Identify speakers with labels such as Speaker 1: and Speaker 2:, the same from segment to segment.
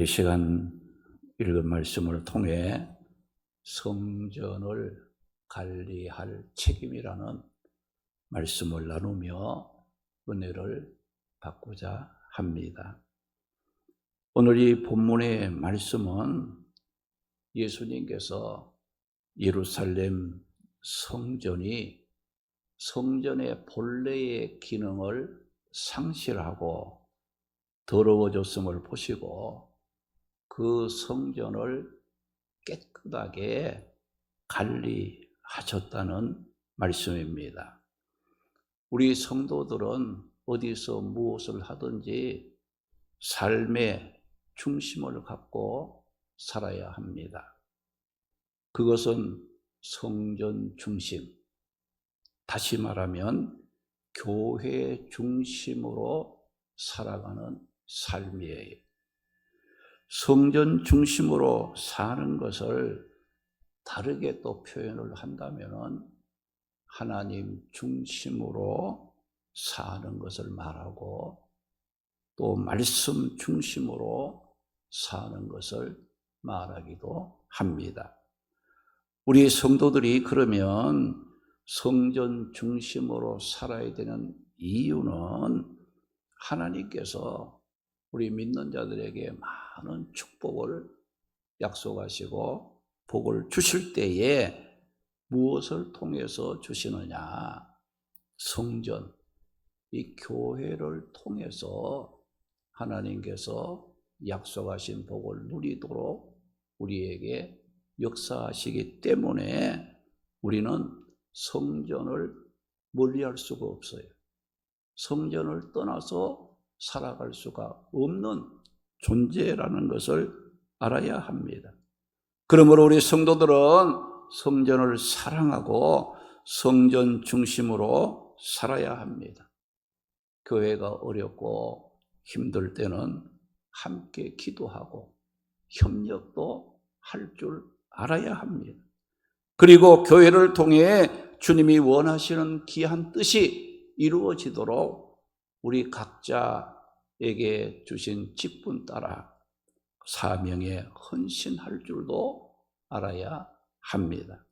Speaker 1: 이 시간 읽은 말씀을 통해 성전을 관리할 책임이라는 말씀을 나누며 은혜를 받고자 합니다. 오늘 이 본문의 말씀은 예수님께서 예루살렘 성전이 성전의 본래의 기능을 상실하고 더러워졌음을 보시고 그 성전을 깨끗하게 관리하셨다는 말씀입니다. 우리 성도들은 어디서 무엇을 하든지 삶의 중심을 갖고 살아야 합니다. 그것은 성전 중심, 다시 말하면 교회 중심으로 살아가는 삶이에요. 성전 중심으로 사는 것을 다르게 또 표현을 한다면 하나님 중심으로 사는 것을 말하고 또 말씀 중심으로 사는 것을 말하기도 합니다. 우리 성도들이 그러면 성전 중심으로 살아야 되는 이유는 하나님께서 우리 믿는 자들에게 많은 축복을 약속하시고 복을 주실 때에 무엇을 통해서 주시느냐? 성전, 이 교회를 통해서 하나님께서 약속하신 복을 누리도록 우리에게 역사하시기 때문에 우리는 성전을 멀리할 수가 없어요. 성전을 떠나서 살아갈 수가 없는 존재라는 것을 알아야 합니다. 그러므로 우리 성도들은 성전을 사랑하고 성전 중심으로 살아야 합니다. 교회가 어렵고 힘들 때는 함께 기도하고 협력도 할 줄 알아야 합니다. 그리고 교회를 통해 주님이 원하시는 귀한 뜻이 이루어지도록 우리 각자에게 주신 직분 따라 사명에 헌신할 줄도 알아야 합니다.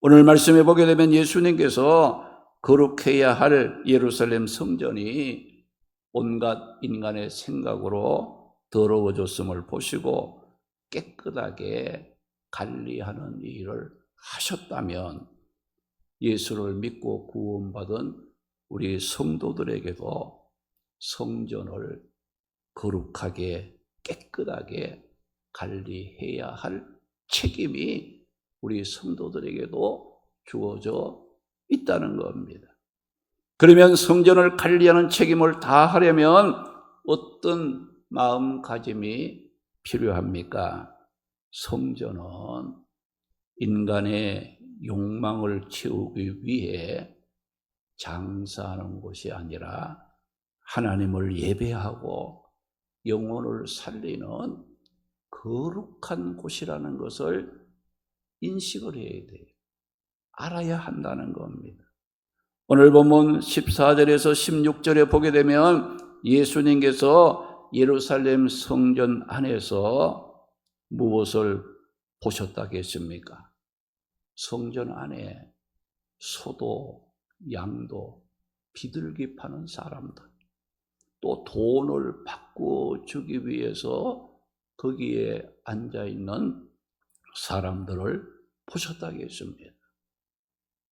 Speaker 1: 오늘 말씀해 보게 되면 예수님께서 거룩해야 할 예루살렘 성전이 온갖 인간의 생각으로 더러워졌음을 보시고 깨끗하게 관리하는 일을 하셨다면 예수를 믿고 구원받은 우리 성도들에게도 성전을 거룩하게 깨끗하게 관리해야 할 책임이 우리 성도들에게도 주어져 있다는 겁니다. 그러면 성전을 관리하는 책임을 다하려면 어떤 마음가짐이 필요합니까? 성전은 인간의 욕망을 채우기 위해 장사하는 곳이 아니라 하나님을 예배하고 영혼을 살리는 거룩한 곳이라는 것을 인식을 해야 돼요. 알아야 한다는 겁니다. 오늘 본문 14절에서 16절에 보게 되면 예수님께서 예루살렘 성전 안에서 무엇을 보셨다겠습니까? 성전 안에 소도 양도 비둘기 파는 사람들, 또 돈을 바꿔주기 위해서 거기에 앉아있는 사람들을 보셨다겠습니다.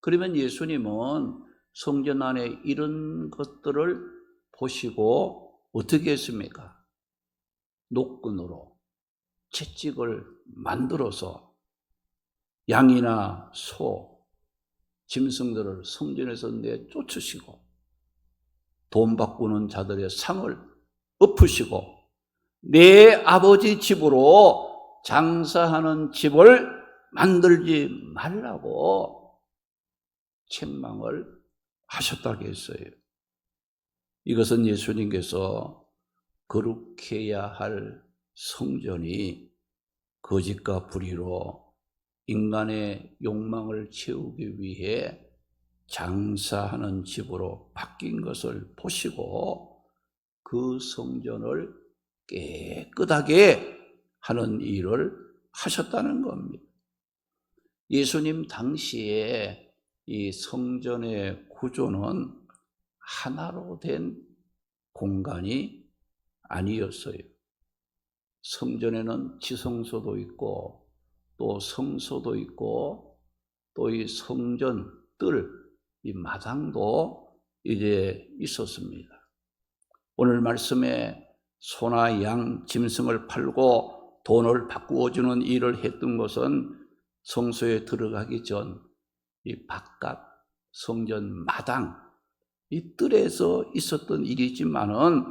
Speaker 1: 그러면 예수님은 성전 안에 이런 것들을 보시고 어떻게 했습니까? 노끈으로 채찍을 만들어서 양이나 소, 짐승들을 성전에서 내쫓으시고 돈 바꾸는 자들의 상을 엎으시고 내 아버지 집으로 장사하는 집을 만들지 말라고 책망을 하셨다고 했어요. 이것은 예수님께서 거룩해야 할 성전이 거짓과 불의로 인간의 욕망을 채우기 위해 장사하는 집으로 바뀐 것을 보시고 그 성전을 깨끗하게 하는 일을 하셨다는 겁니다. 예수님 당시에 이 성전의 구조는 하나로 된 공간이 아니었어요. 성전에는 지성소도 있고 또 성소도 있고 또 이 성전 뜰, 이 마당도 이제 있었습니다. 오늘 말씀에 소나 양, 짐승을 팔고 돈을 바꾸어 주는 일을 했던 것은 성소에 들어가기 전 이 바깥 성전 마당, 이 뜰에서 있었던 일이지만은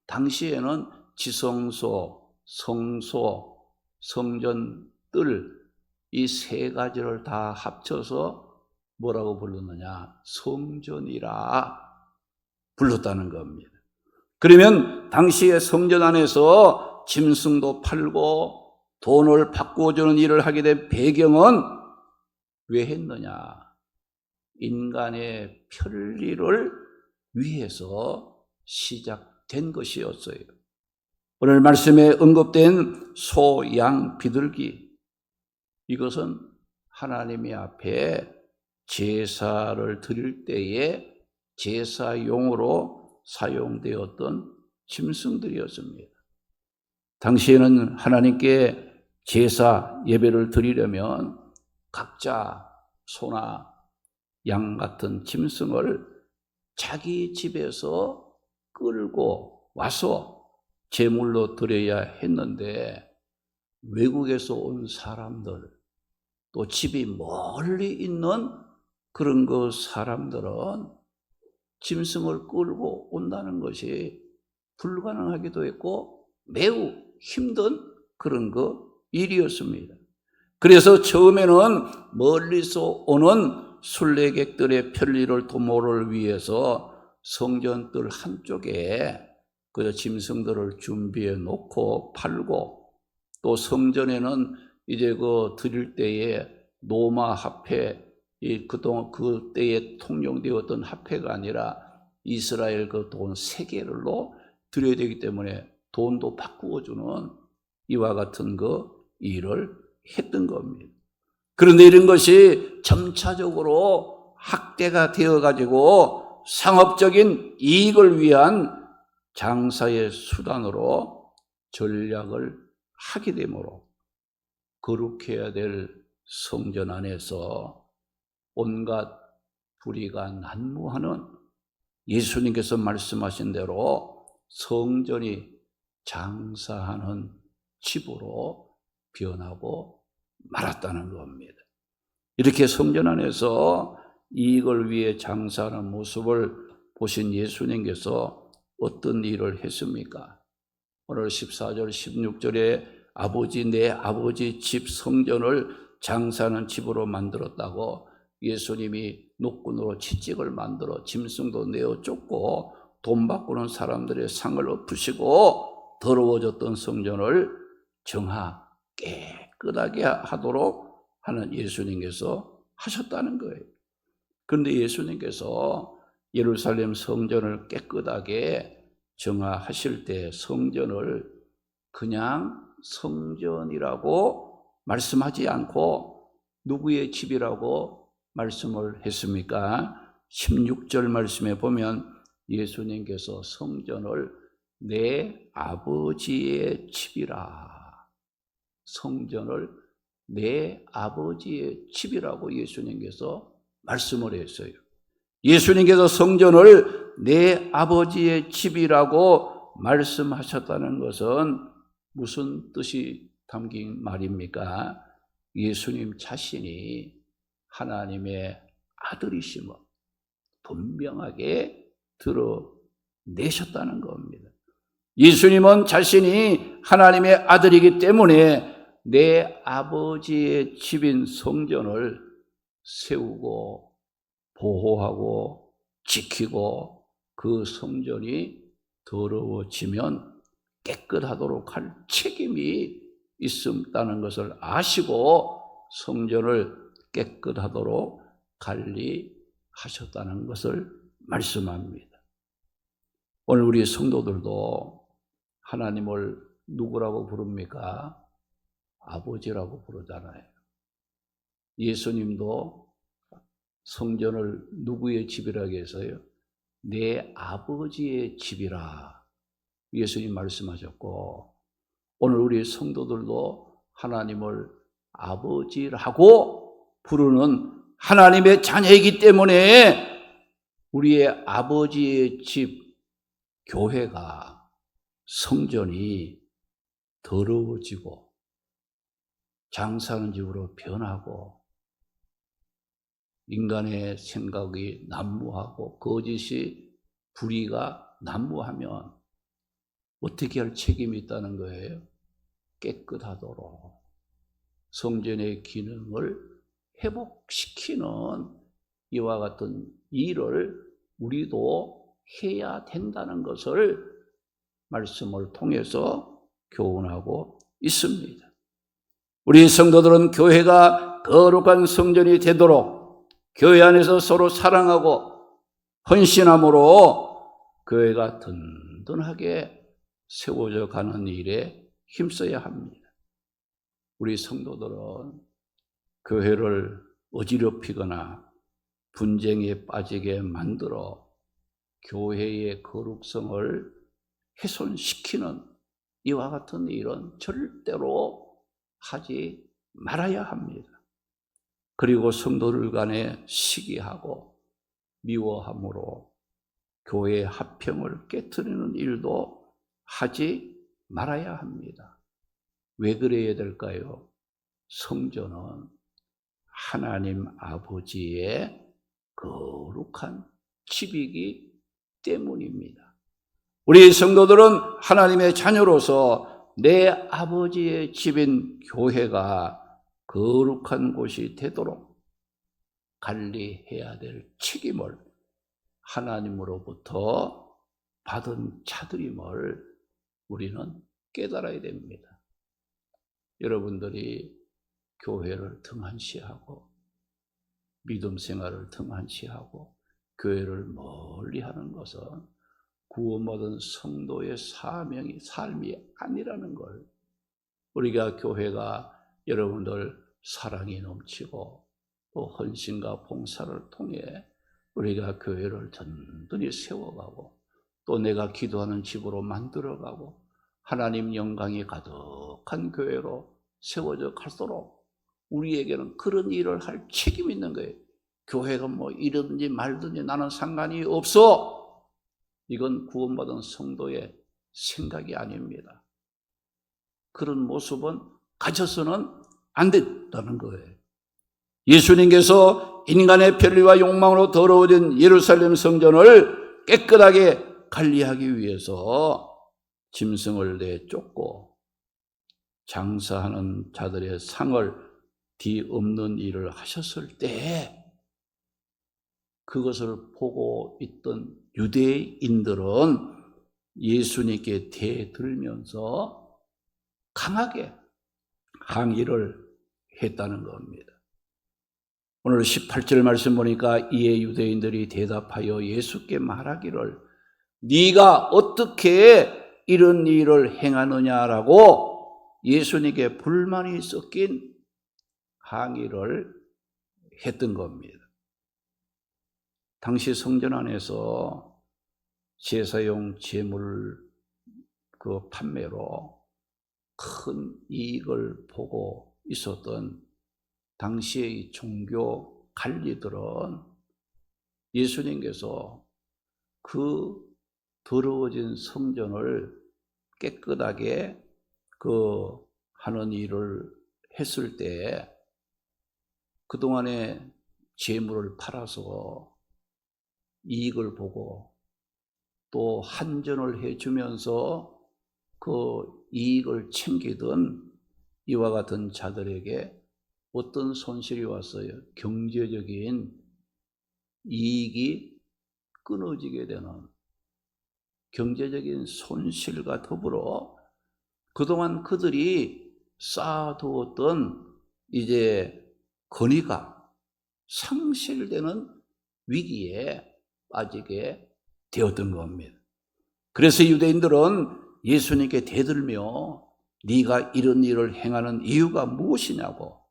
Speaker 1: 당시에는 지성소, 성소, 성전 뜰, 이 세 가지를 다 합쳐서 뭐라고 불렀느냐? 성전이라 불렀다는 겁니다. 그러면 당시에 성전 안에서 짐승도 팔고 돈을 바꾸어주는 일을 하게 된 배경은 왜 했느냐? 인간의 편리를 위해서 시작된 것이었어요. 오늘 말씀에 언급된 소, 양, 비둘기, 이것은 하나님의 앞에 제사를 드릴 때에 제사용으로 사용되었던 짐승들이었습니다. 당시에는 하나님께 제사 예배를 드리려면 각자 소나 양 같은 짐승을 자기 집에서 끌고 와서 제물로 드려야 했는데, 외국에서 온 사람들, 또 집이 멀리 있는 그런 그 사람들은 짐승을 끌고 온다는 것이 불가능하기도 했고 매우 힘든 그런 그 일이었습니다. 그래서 처음에는 멀리서 오는 순례객들의 편리를 도모를 위해서 성전뜰 한쪽에 그 짐승들을 준비해 놓고 팔고, 또 성전에는 이제 그 드릴 때에 노마 화폐, 그동안 그때에 통용되었던 화폐가 아니라 이스라엘 그 돈 세겔로 드려야 되기 때문에 돈도 바꾸어 주는 이와 같은 그 일을 했던 겁니다. 그런데 이런 것이 점차적으로 확대가 되어 가지고 상업적인 이익을 위한 장사의 수단으로 전략을 하게 되므로 거룩해야 될 성전 안에서 온갖 불의가 난무하는, 예수님께서 말씀하신 대로 성전이 장사하는 집으로 변하고 말았다는 겁니다. 이렇게 성전 안에서 이익을 위해 장사하는 모습을 보신 예수님께서 어떤 일을 했습니까? 오늘 14절, 16절에 아버지, 내 아버지 집 성전을 장사하는 집으로 만들었다고 예수님이 노끈으로 채찍을 만들어 짐승도 내어 쫓고 돈 바꾸는 사람들의 상을 엎으시고 더러워졌던 성전을 정화 깨끗하게 하도록 하는 예수님께서 하셨다는 거예요. 그런데 예수님께서 예루살렘 성전을 깨끗하게 정화하실 때 성전을 그냥 성전이라고 말씀하지 않고 누구의 집이라고 말씀을 했습니까? 16절 말씀에 보면 예수님께서 성전을 내 아버지의 집이라, 성전을 내 아버지의 집이라고 예수님께서 말씀을 했어요. 예수님께서 성전을 내 아버지의 집이라고 말씀하셨다는 것은 무슨 뜻이 담긴 말입니까? 예수님 자신이 하나님의 아들이심을 분명하게 드러내셨다는 겁니다. 예수님은 자신이 하나님의 아들이기 때문에 내 아버지의 집인 성전을 세우고 보호하고 지키고 그 성전이 더러워지면 깨끗하도록 할 책임이 있다는 것을 아시고 성전을 깨끗하도록 관리하셨다는 것을 말씀합니다. 오늘 우리 성도들도 하나님을 누구라고 부릅니까? 아버지라고 부르잖아요. 예수님도 성전을 누구의 집이라고 해서요? 내 아버지의 집이라 예수님 말씀하셨고, 오늘 우리 성도들도 하나님을 아버지라고 부르는 하나님의 자녀이기 때문에 우리의 아버지의 집 교회가, 성전이 더러워지고 장사하는 집으로 변하고 인간의 생각이 난무하고 거짓이 불의가 난무하면 어떻게 할 책임이 있다는 거예요? 깨끗하도록 성전의 기능을 회복시키는 이와 같은 일을 우리도 해야 된다는 것을 말씀을 통해서 교훈하고 있습니다. 우리 성도들은 교회가 거룩한 성전이 되도록 교회 안에서 서로 사랑하고 헌신함으로 교회가 든든하게 세워져 가는 일에 힘써야 합니다. 우리 성도들은 교회를 어지럽히거나 분쟁에 빠지게 만들어 교회의 거룩성을 훼손시키는 이와 같은 일은 절대로 하지 말아야 합니다. 그리고 성도들 간에 시기하고 미워함으로 교회의 화평을 깨트리는 일도 하지 말아야 합니다. 왜 그래야 될까요? 성전은 하나님 아버지의 거룩한 집이기 때문입니다. 우리 성도들은 하나님의 자녀로서 내 아버지의 집인 교회가 거룩한 곳이 되도록 관리해야 될 책임을 하나님으로부터 받은 자들임을 우리는 깨달아야 됩니다. 여러분들이 교회를 등한시하고 믿음 생활을 등한시하고 교회를 멀리하는 것은 구원받은 성도의 삶이 아니라는 걸, 우리가 교회가 여러분들 사랑이 넘치고 또 헌신과 봉사를 통해 우리가 교회를 든든히 세워가고 또 내가 기도하는 집으로 만들어가고 하나님 영광이 가득한 교회로 세워져 갈수록 우리에게는 그런 일을 할 책임이 있는 거예요. 교회가 뭐 이러든지 말든지 나는 상관이 없어. 이건 구원받은 성도의 생각이 아닙니다. 그런 모습은 가져서는 안 된다는 거예요. 예수님께서 인간의 편리와 욕망으로 더러워진 예루살렘 성전을 깨끗하게 관리하기 위해서 짐승을 내쫓고 장사하는 자들의 상을 뒤엎는 일을 하셨을 때 그것을 보고 있던 유대인들은 예수님께 대들면서 강하게 항의를 했다는 겁니다. 오늘 18절 말씀 보니까 이에 유대인들이 대답하여 예수께 말하기를 네가 어떻게 이런 일을 행하느냐라고 예수님께 불만이 섞인 항의를 했던 겁니다. 당시 성전 안에서 제사용 제물 그 판매로 큰 이익을 보고 있었던 당시의 종교 관리들은 예수님께서 그 더러워진 성전을 깨끗하게 하는 일을 했을 때 그동안에 재물을 팔아서 이익을 보고 또 한전을 해주면서 그 이익을 챙기던 이와 같은 자들에게 어떤 손실이 왔어요? 경제적인 이익이 끊어지게 되는 경제적인 손실과 더불어 그동안 그들이 쌓아두었던 이제 권위가 상실되는 위기에 빠지게 되었던 겁니다. 그래서 유대인들은 예수님께 대들며 네가 이런 일을 행하는 이유가 무엇이냐고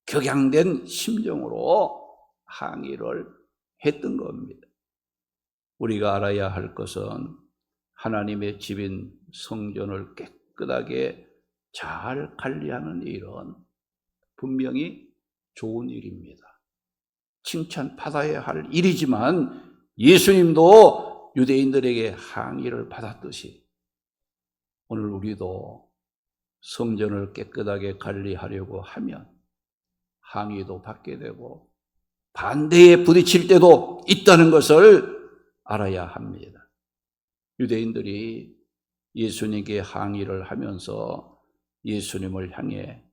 Speaker 1: 격양된 심정으로 항의를 했던 겁니다. 우리가 알아야 할 것은 하나님의 집인 성전을 깨끗하게 잘 관리하는 일은 분명히 좋은 일입니다. 칭찬받아야 할 일이지만 예수님도 유대인들에게 항의를 받았듯이 오늘 우리도 성전을 깨끗하게 관리하려고 하면 항의도 받게 되고 반대에 부딪힐 때도 있다는 것을 알아야 합니다. 유대인들이 예수님께 항의를 하면서 예수님을 향해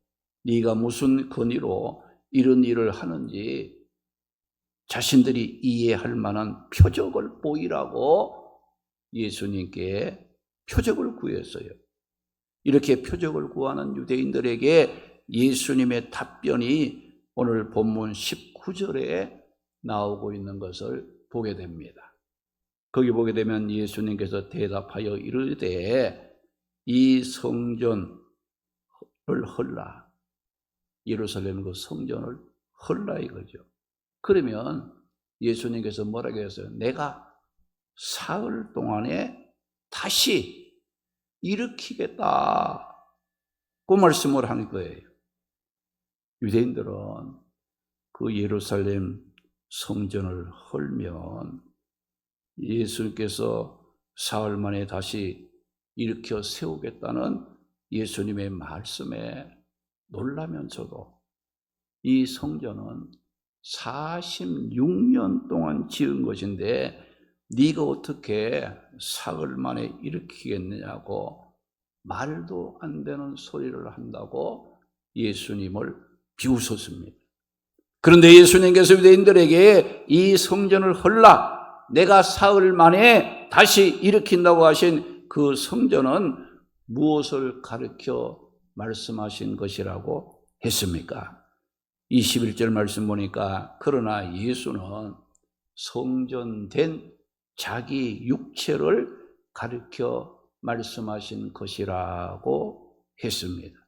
Speaker 1: 네가 무슨 권위로 이런 일을 하는지 자신들이 이해할 만한 표적을 보이라고 예수님께 표적을 구했어요. 이렇게 표적을 구하는 유대인들에게 예수님의 답변이 오늘 본문 19절에 나오고 있는 것을 보게 됩니다. 거기 보게 되면 예수님께서 대답하여 이르되 이 성전을 헐라. 예루살렘 그 성전을 헐라 이거죠. 그러면 예수님께서 뭐라고 했어요? 내가 사흘 동안에 다시 일으키겠다. 그 말씀을 한 거예요. 유대인들은 그 예루살렘 성전을 헐면 예수님께서 사흘 만에 다시 일으켜 세우겠다는 예수님의 말씀에 놀라면서도 이 성전은 46년 동안 지은 것인데 네가 어떻게 사흘 만에 일으키겠느냐고 말도 안 되는 소리를 한다고 예수님을 비웃었습니다. 그런데 예수님께서 유대인들에게 이 성전을 헐라 내가 사흘 만에 다시 일으킨다고 하신 그 성전은 무엇을 가르쳐 말씀하신 것이라고 했습니까? 21절 말씀 보니까 그러나 예수는 성전된 자기 육체를 가르쳐 말씀하신 것이라고 했습니다.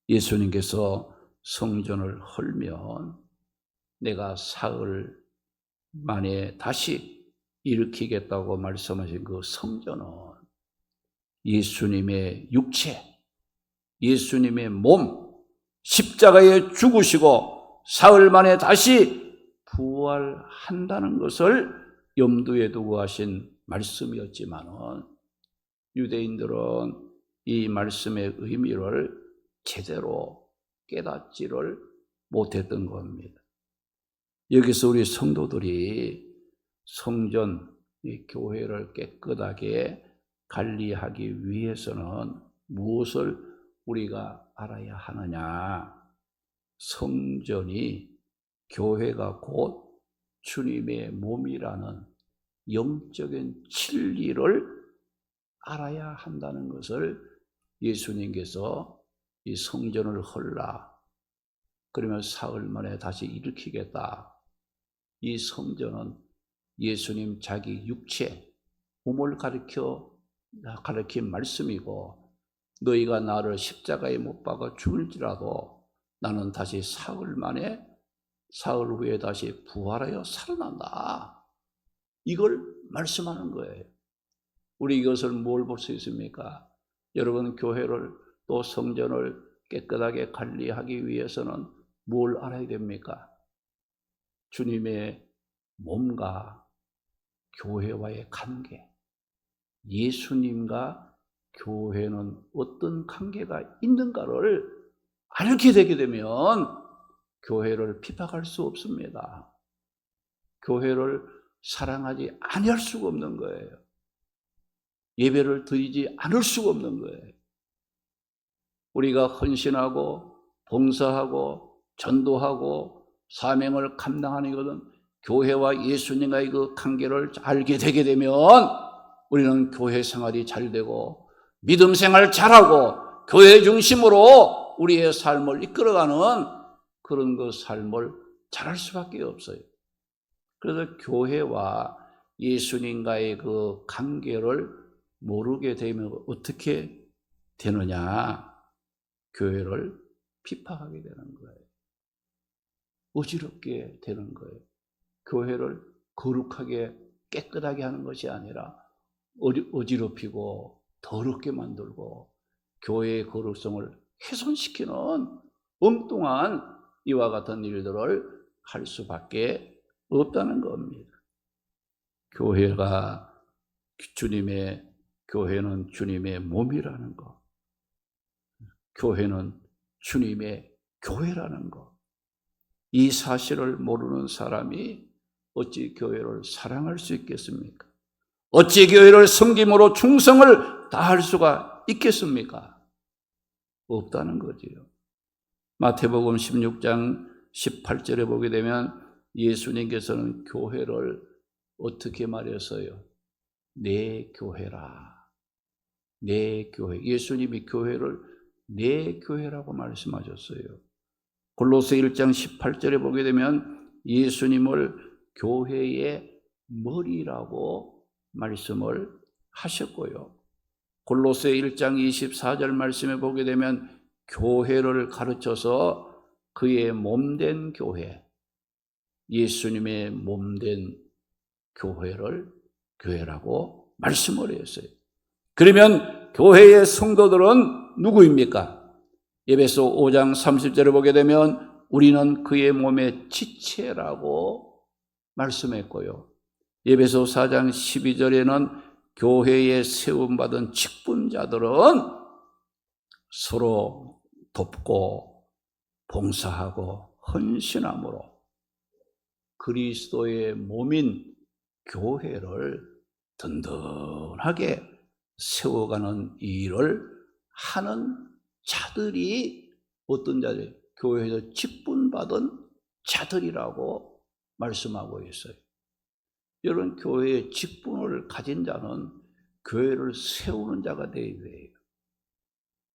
Speaker 1: 예수님께서 성전을 헐면 내가 사흘 만에 다시 일으키겠다고 말씀하신 그 성전은 예수님의 육체, 예수님의 몸, 십자가에 죽으시고 사흘 만에 다시 부활한다는 것을 염두에 두고 하신 말씀이었지만은 유대인들은 이 말씀의 의미를 제대로 깨닫지를 못했던 겁니다. 여기서 우리 성도들이 성전, 이 교회를 깨끗하게 관리하기 위해서는 무엇을 우리가 알아야 하느냐? 성전이 교회가 곧 주님의 몸이라는 영적인 진리를 알아야 한다는 것을 예수님께서 이 성전을 헐라. 그러면 사흘 만에 다시 일으키겠다. 이 성전은 예수님 자기 육체, 몸을 가르친 말씀이고 너희가 나를 십자가에 못 박아 죽을지라도 나는 다시 사흘 후에 다시 부활하여 살아난다. 이걸 말씀하는 거예요. 우리 이것을 뭘 볼 수 있습니까? 여러분 교회를 또 성전을 깨끗하게 관리하기 위해서는 뭘 알아야 됩니까? 주님의 몸과 교회와의 관계, 예수님과 교회는 어떤 관계가 있는가를 알게 되게 되면 교회를 핍박할 수 없습니다. 교회를 사랑하지 아니할 수가 없는 거예요. 예배를 드리지 않을 수가 없는 거예요. 우리가 헌신하고 봉사하고 전도하고 사명을 감당하는 것은 교회와 예수님과의 그 관계를 알게 되게 되면 우리는 교회 생활이 잘 되고 믿음 생활 잘하고 교회 중심으로 우리의 삶을 이끌어가는 그런 그 삶을 잘할 수밖에 없어요. 그래서 교회와 예수님과의 그 관계를 모르게 되면 어떻게 되느냐? 교회를 핍박하게 되는 거예요. 어지럽게 되는 거예요. 교회를 거룩하게 깨끗하게 하는 것이 아니라 어지럽히고 더럽게 만들고 교회의 거룩성을 훼손시키는 엉뚱한 이와 같은 일들을 할 수밖에 없다는 겁니다. 교회는 주님의 몸이라는 것. 교회는 주님의 교회라는 것. 이 사실을 모르는 사람이 어찌 교회를 사랑할 수 있겠습니까? 어찌 교회를 섬김으로 충성을 다할 수가 있겠습니까? 없다는 거지요. 마태복음 16장 18절에 보게 되면 예수님께서는 교회를 어떻게 말했어요? 내 교회라. 내 교회. 예수님이 교회를 내 교회라고 말씀하셨어요. 골로새 1장 18절에 보게 되면 예수님을 교회의 머리라고 말씀을 하셨고요. 골로새 1장 24절 말씀에 보게 되면 교회를 가르쳐서 그의 몸된 교회, 예수님의 몸된 교회라고 말씀을 했어요. 그러면 교회의 성도들은 누구입니까? 에베소 5장 30절에 보게 되면 우리는 그의 몸의 지체라고 말씀했고요. 에베소 4장 12절에는 교회에 세움받은 직분자들은 서로 돕고 봉사하고 헌신함으로 그리스도의 몸인 교회를 든든하게 세워가는 일을 하는 자들이 어떤 자들? 교회에서 직분받은 자들이라고 말씀하고 있어요. 이런 교회의 직분을 가진 자는 교회를 세우는 자가 되어야 돼요.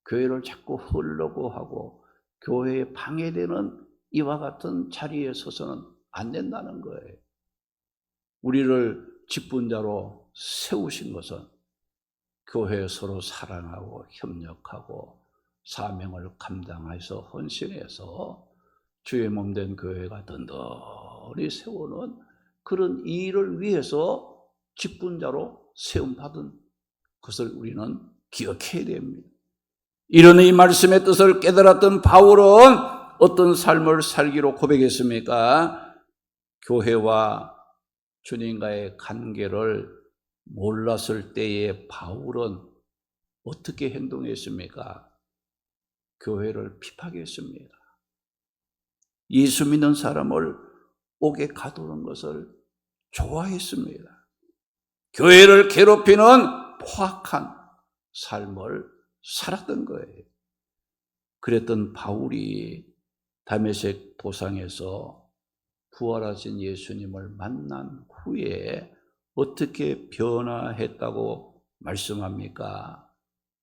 Speaker 1: 교회를 자꾸 헐려고 하고 교회에 방해되는 이와 같은 자리에 서서는 안 된다는 거예요. 우리를 직분자로 세우신 것은 교회 서로 사랑하고 협력하고 사명을 감당해서 헌신해서 주의 몸된 교회가 든든히 세우는 그런 일을 위해서 직분자로 세움받은 것을 우리는 기억해야 됩니다. 이런 이 말씀의 뜻을 깨달았던 바울은 어떤 삶을 살기로 고백했습니까? 교회와 주님과의 관계를 몰랐을 때의 바울은 어떻게 행동했습니까? 교회를 핍박했습니다. 예수 믿는 사람을 옥에 가두는 것을 좋아했습니다. 교회를 괴롭히는 포악한 삶을 살았던 거예요. 그랬던 바울이 다메섹 도상에서 부활하신 예수님을 만난 후에 어떻게 변화했다고 말씀합니까?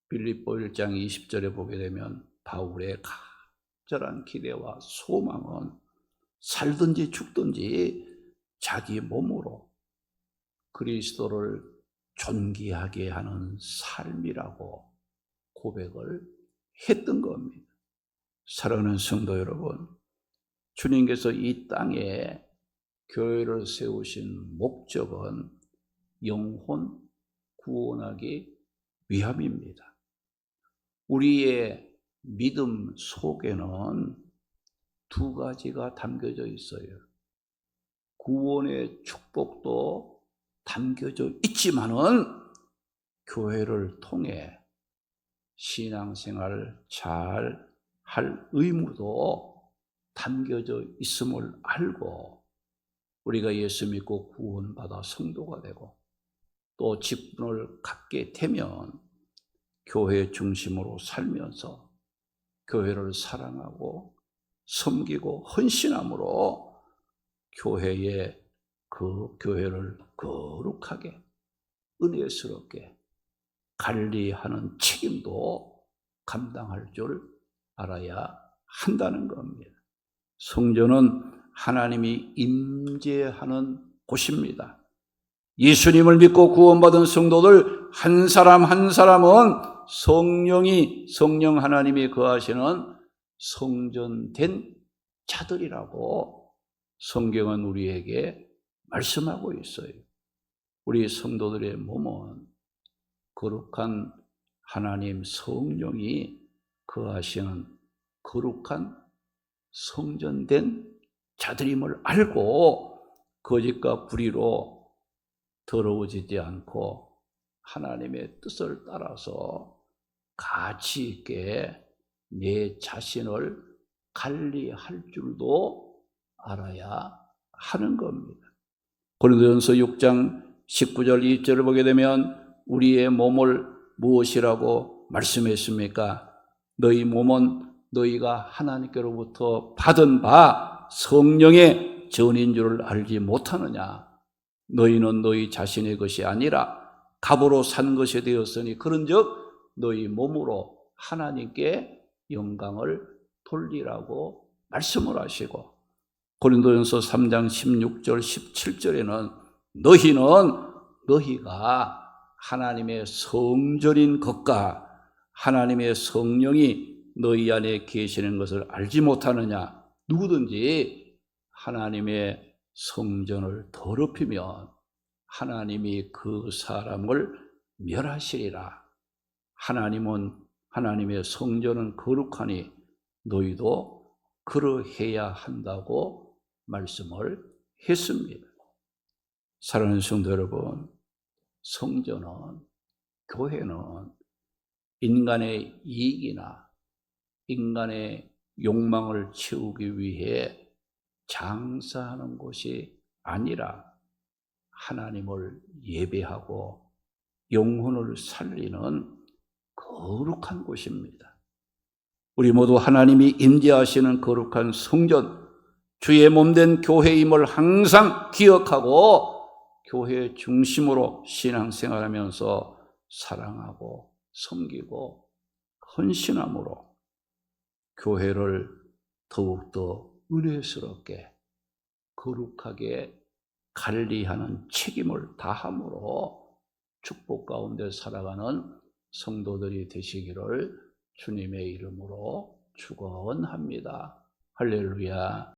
Speaker 1: 빌립보 1장 20절에 보게 되면 바울의 간절한 기대와 소망은 살든지 죽든지 자기 몸으로 그리스도를 존귀하게 하는 삶이라고 고백을 했던 겁니다. 사랑하는 성도 여러분, 주님께서 이 땅에 교회를 세우신 목적은 영혼 구원하기 위함입니다. 우리의 믿음 속에는 두 가지가 담겨져 있어요. 구원의 축복도 담겨져 있지만은 교회를 통해 신앙생활을 잘 할 의무도 담겨져 있음을 알고 우리가 예수 믿고 구원받아 성도가 되고 또 직분을 갖게 되면 교회 중심으로 살면서 교회를 사랑하고 섬기고 헌신함으로 그 교회를 거룩하게 은혜스럽게 관리하는 책임도 감당할 줄 알아야 한다는 겁니다. 성전은 하나님이 임재하는 곳입니다. 예수님을 믿고 구원받은 성도들 한 사람 한 사람은 성령 하나님이 거하시는 성전된 자들이라고 성경은 우리에게 말씀하고 있어요. 우리 성도들의 몸은 거룩한 하나님 성령이 거하시는 거룩한 성전된 자들임을 알고 거짓과 불의로 더러워지지 않고 하나님의 뜻을 따라서 가치 있게 내 자신을 관리할 줄도 알아야 하는 겁니다. 고린도전서 6장 19절 20절을 보게 되면 우리의 몸을 무엇이라고 말씀했습니까? 너희 몸은 너희가 하나님께로부터 받은 바 성령의 전인 줄을 알지 못하느냐? 너희는 너희 자신의 것이 아니라 값으로 산 것이 되었으니 그런즉 너희 몸으로 하나님께 영광을 돌리라고 말씀을 하시고, 고린도전서 3장 16절 17절에는 너희가 하나님의 성전인 것과 하나님의 성령이 너희 안에 계시는 것을 알지 못하느냐? 누구든지 하나님의 성전을 더럽히면 하나님이 그 사람을 멸하시리라. 하나님의 성전은 거룩하니 너희도 그러해야 한다고 말씀을 했습니다. 사랑하는 성도 여러분, 성전은, 교회는 인간의 이익이나 인간의 욕망을 채우기 위해 장사하는 곳이 아니라 하나님을 예배하고 영혼을 살리는 거룩한 곳입니다. 우리 모두 하나님이 임재하시는 거룩한 성전, 주의 몸된 교회임을 항상 기억하고 교회 중심으로 신앙생활하면서 사랑하고 섬기고 헌신함으로 교회를 더욱더 은혜스럽게 거룩하게 관리하는 책임을 다함으로 축복 가운데 살아가는 성도들이 되시기를 주님의 이름으로 축원합니다. 할렐루야.